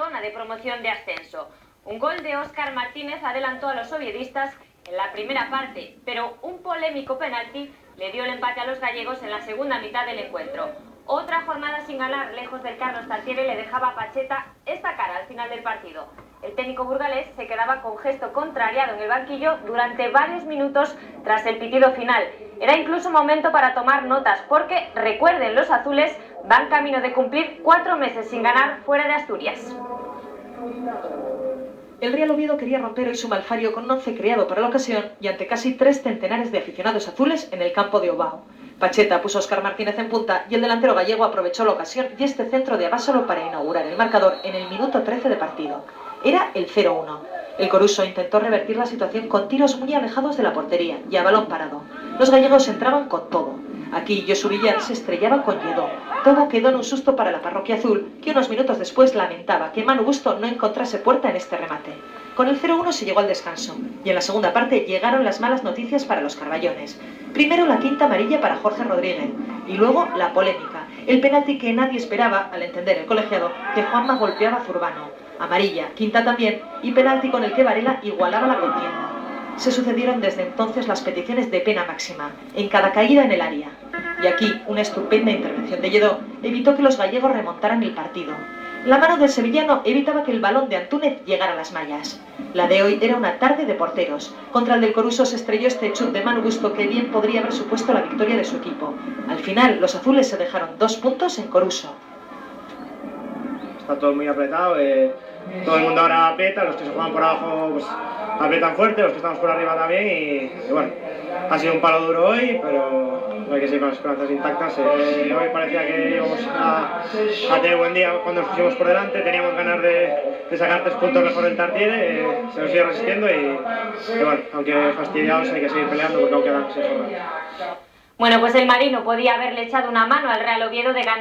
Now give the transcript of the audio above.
zona de promoción de ascenso. Un gol de Óscar Martínez adelantó a los oviedistas en la primera parte, pero un polémico penalti le dio el empate a los gallegos en la segunda mitad del encuentro. Otra jornada sin ganar lejos del Carlos Tartiere le dejaba a Pacheta esta cara al final del partido. El técnico burgalés se quedaba con gesto contrariado en el banquillo durante varios minutos tras el pitido final. Era incluso momento para tomar notas porque, recuerden, los azules van camino de cumplir 4 meses sin ganar fuera de Asturias. El Real Oviedo quería romper el sumalfario con un once creado para la ocasión y ante casi 3 centenares de aficionados azules en el campo de Ovao. Pacheta puso a Óscar Martínez en punta y el delantero gallego aprovechó la ocasión y este centro de Abásolo para inaugurar el marcador en el minuto 13 de partido. Era el 0-1. El coruso intentó revertir la situación con tiros muy alejados de la portería y a balón parado. Los gallegos entraban con todo. Aquí Josu Villar se estrellaba con Lledó. Todo quedó en un susto para la parroquia azul, que unos minutos después lamentaba que Manu Busto no encontrase puerta en este remate. Con el 0-1 se llegó al descanso, y en la segunda parte llegaron las malas noticias para los carballones. Primero la quinta amarilla para Jorge Rodríguez, y luego la polémica, el penalti que nadie esperaba, al entender el colegiado, que Juanma golpeaba a Zurbano. Amarilla, quinta también, y penalti con el que Varela igualaba la contienda. Se sucedieron desde entonces las peticiones de pena máxima, en cada caída en el área. Y aquí, una estupenda intervención de Lledó evitó que los gallegos remontaran el partido. La mano del sevillano evitaba que el balón de Antúnez llegara a las mallas. La de hoy era una tarde de porteros. Contra el del Coruso se estrelló este chut de Manu Busto que bien podría haber supuesto la victoria de su equipo. Al final, los azules se dejaron 2 puntos en Coruso. Está todo muy apretado, todo el mundo ahora aprieta, los que se juegan por abajo pues, aprietan fuerte, los que estamos por arriba también y bueno, ha sido un palo duro hoy, pero hay que seguir con las esperanzas intactas. Hoy parecía que íbamos a tener buen día cuando nos pusimos por delante, teníamos ganas de sacar 3 puntos mejor del Tartiere, se nos sigue resistiendo y bueno, aunque fastidiados hay que seguir peleando porque aún quedan 6 jornadas. Bueno, pues el Marino podía haberle echado una mano al Real Oviedo de ganar.